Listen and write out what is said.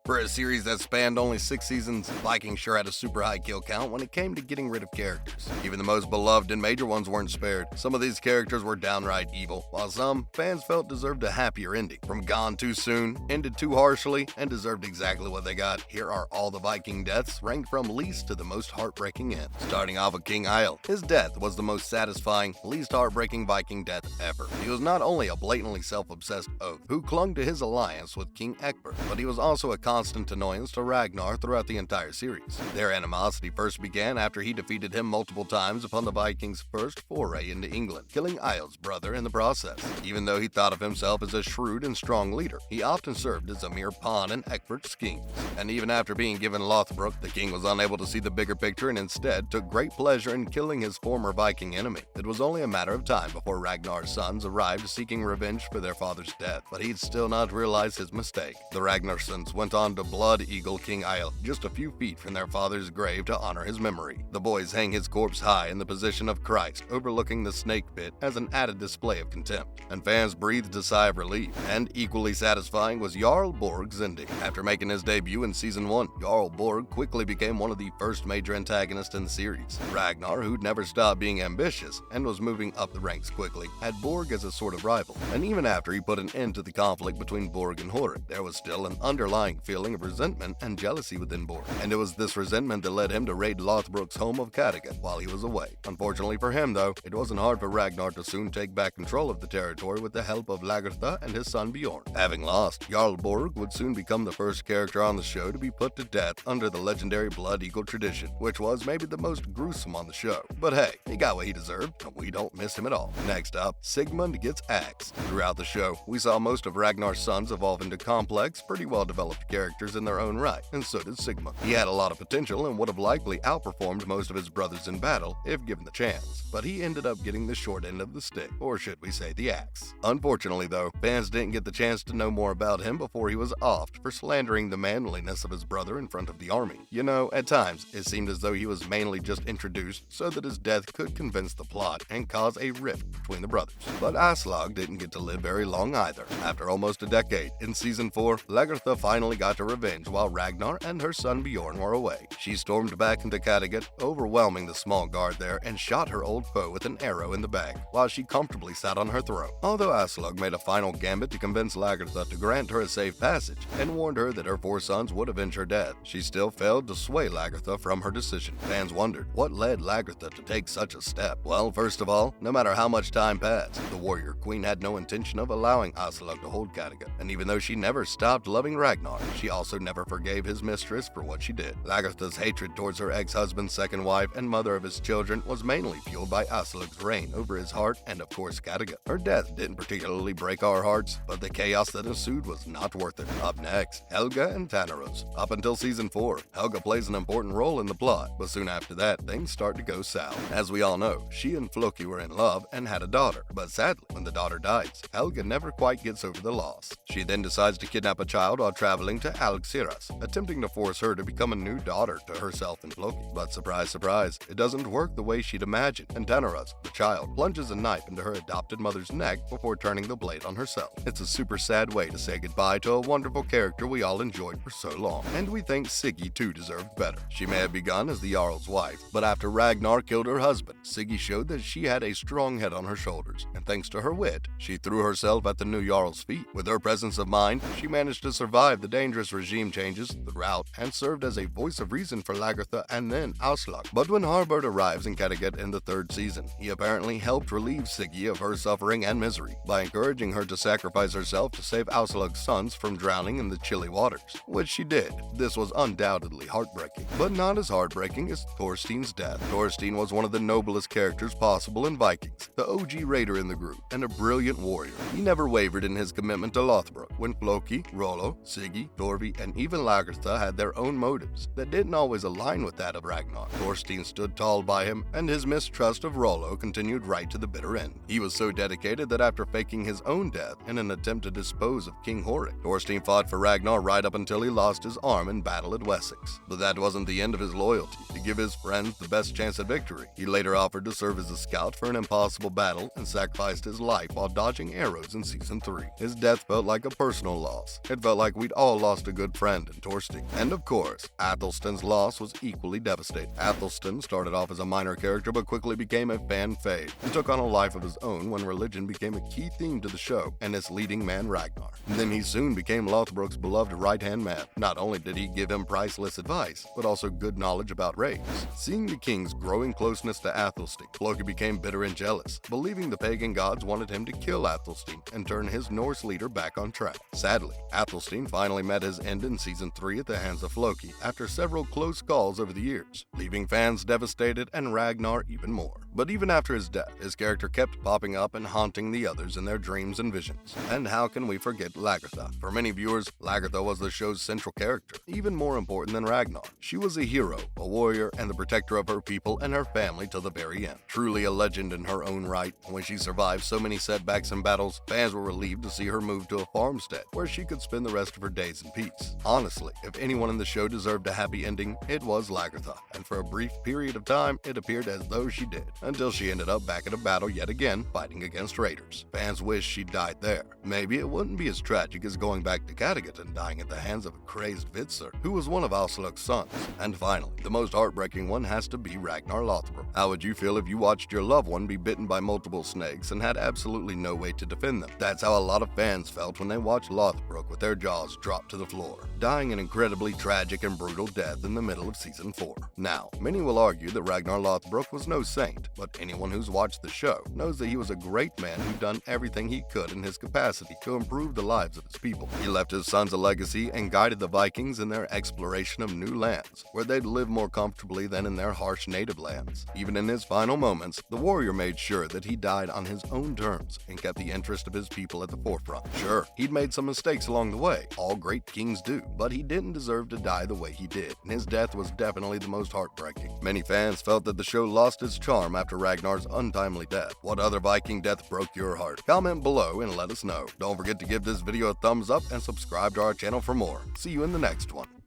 For a series that spanned only 6 seasons, Vikings sure had a super high kill count when it came to getting rid of characters. Even the most beloved and major ones weren't spared. Some of these characters were downright evil, while some fans felt deserved a happier ending. From gone too soon, ended too harshly, and deserved exactly what they got, here are all the Viking deaths ranked from least to the most heartbreaking end. Starting off with King Eyal. His death was the most satisfying, least heartbreaking Viking death ever. He was not only a blatantly self-obsessed oaf who clung to his alliance with King Egbert, but he was also a constant annoyance to Ragnar throughout the entire series. Their animosity first began after he defeated him multiple times upon the Vikings' first foray into England, killing Eyal's brother in the process. Even though he thought of himself as a shrewd and strong leader, he often served as a mere pawn in Egbert's schemes. And even after being given Lothbrok, the king was unable to see the bigger picture and instead took great pleasure in killing his former Viking enemy. It was only a matter of time before Ragnar's sons arrived seeking revenge for their father's death, but he'd still not realized his mistake. The Ragnarsons went on to Blood Eagle King Eyal, just a few feet from their father's grave to honor his memory. The boys hang his corpse high in the position of Christ, overlooking the snake pit as an added display of contempt, and fans breathed a sigh of relief. And equally satisfying was Jarl Borg's ending. After making his debut in Season 1, Jarl Borg quickly became one of the first major antagonists in the series. Ragnar, who'd never stopped being ambitious and was moving up the ranks quickly, had Borg as a sort of rival. And even after he put an end to the conflict between Borg and Horik, there was still an underlying feeling of resentment and jealousy within Borg. And it was this resentment that led him to raid Lothbrok's home of Kattegat while he was away. Unfortunately for him, though, it wasn't hard for Ragnar to soon take back control of the territory with the help of Lagertha and his son Bjorn. Having lost, Jarl Borg would soon become the first character on the show to be put to death under the legendary Blood Eagle tradition, which was maybe the most gruesome on the show. But hey, he got what he deserved, and we don't miss him at all. Next up, Sigmund gets axed. Throughout the show, we saw most of Ragnar's sons evolve into complex, pretty well-developed characters in their own right, and so did Sigmund. He had a lot of potential and would have likely outperformed most of his brothers in battle if given the chance, but he ended up getting the short end of the stick, or should we say the axe. Unfortunately though, fans didn't get the chance to know more about him before he was offed for slandering the manliness of his brother in front of the army. You know, at times, it seemed as though he was mainly just introduced so that his death could convince the plot and cause a rift between the brothers. But Aslog didn't get to live very long either. After almost a decade, in Season 4, Lagertha finally got her revenge while Ragnar and her son Bjorn were away. She stormed back into Kattegat, overwhelming the small guard there, and shot her old foe with an arrow in the back, while she comfortably sat on her throne. Although Aslog made a final gambit to convince Lagertha to grant her a safe passage, and warned her that her 4 sons would avenge her death, she still failed to sway Lagertha from her decision. Fans wondered what led Lagertha to take such a step. Well, first of all, no matter how much time passed, the warrior queen had no intention of allowing Aslog to hold Kattegat, and even though she never stopped loving Ragnar, she also never forgave his mistress for what she did. Lagertha's hatred towards her ex-husband's second wife and mother of his children was mainly fueled by Aslog's reign over his heart and of course Kattegat. Her death didn't particularly break our hearts, but the chaos that ensued was not worth it. Up next, Helga and Tannerus. Up until Season 4, Helga plays an important role in the plot, but soon after that, things start to go south. As we all know, she and Floki were in love and had a daughter, but sadly, when the daughter dies, Helga never quite gets over the loss. She then decides to kidnap a child while traveling to Algeciras, attempting to force her to become a new daughter to herself and Floki. But surprise, surprise, it doesn't work the way she'd imagined, and Tannerus, the child, plunges a knife into her adopted mother's neck before turning the blade on herself. It's a super sad way to say goodbye to a wonderful character we all enjoyed for so long, and we think Siggy too deserved better. She may have begun as the Jarl's wife, but after Ragnar killed her husband, Siggy showed that she had a strong head on her shoulders, and thanks to her wit, she threw herself at the new Jarl's feet. With her presence of mind, she managed to survive the dangerous regime changes throughout and served as a voice of reason for Lagertha and then Aslog. But when Harbard arrives in Kattegat in the 3rd season, he apparently helped relieve Siggy of her suffering and misery by encouraging her to sacrifice herself to save Aslog's sons from drowning in the chilly waters, which she did. This was undoubtedly heartbreaking, but not as heartbreaking as Thorstein's death. Thorstein was one of the noblest characters possible in Vikings, the OG raider in the group, and a brilliant warrior. He never wavered in his commitment to Lothbrok when Floki, Rollo, Siggy, Torvi, and even Lagertha had their own motives that didn't always align with that of Ragnar. Thorstein stood tall by him, and his mistrust of Rollo continued right to the bitter end. He was so dedicated that after faking his own death in an attempt to dispose of King Horik, Thorstein fought for Ragnar right up until he lost lost his arm in battle at Wessex. But that wasn't the end of his loyalty. To give his friends the best chance at victory, he later offered to serve as a scout for an impossible battle and sacrificed his life while dodging arrows in Season 3. His death felt like a personal loss. It felt like we'd all lost a good friend in Torstein. And of course, Athelstan's loss was equally devastating. Athelstan started off as a minor character but quickly became a fan fave and took on a life of his own when religion became a key theme to the show and its leading man Ragnar. Then he soon became Lothbrok's beloved right-hand man. Not only did he give him priceless advice, but also good knowledge about raids. Seeing the king's growing closeness to Athelstan, Loki became bitter and jealous, believing the pagan gods wanted him to kill Athelstan and turn his Norse leader back on track. Sadly, Athelstan finally met his end in Season 3 at the hands of Loki after several close calls over the years, leaving fans devastated and Ragnar even more. But even after his death, his character kept popping up and haunting the others in their dreams and visions. And how can we forget Lagertha? For many viewers, Lagertha was the show's central character, even more important than Ragnar. She was a hero, a warrior, and the protector of her people and her family till the very end. Truly a legend in her own right. When she survived so many setbacks and battles, fans were relieved to see her move to a farmstead where she could spend the rest of her days in peace. Honestly, if anyone in the show deserved a happy ending, it was Lagertha, and for a brief period of time, it appeared as though she did, until she ended up back at a battle yet again, fighting against raiders. Fans wish she died there. Maybe it wouldn't be as tragic as going back to Kattegat and dying at the hands of a crazed Vitzer, who was one of Aslak's sons. And finally, the most heartbreaking one has to be Ragnar Lothbrok. How would you feel if you watched your loved one be bitten by multiple snakes and had absolutely no way to defend them? That's how a lot of fans felt when they watched Lothbrok with their jaws dropped to the floor, dying an incredibly tragic and brutal death in the middle of Season 4. Now, many will argue that Ragnar Lothbrok was no saint, but anyone who's watched the show knows that he was a great man who'd done everything he could in his capacity to improve the lives of his people. He left his sons a legacy and guided the Vikings in their exploration of new lands, where they'd live more comfortably than in their harsh native lands. Even in his final moments, the warrior made sure that he died on his own terms and kept the interest of his people at the forefront. Sure, he'd made some mistakes along the way, all great kings do, but he didn't deserve to die the way he did, and his death was definitely the most heartbreaking. Many fans felt that the show lost its charm after Ragnar's untimely death. What other Viking death broke your heart? Comment below and let us know. Don't forget to give this video a thumbs up and subscribe to our channel for more. See you in the next one.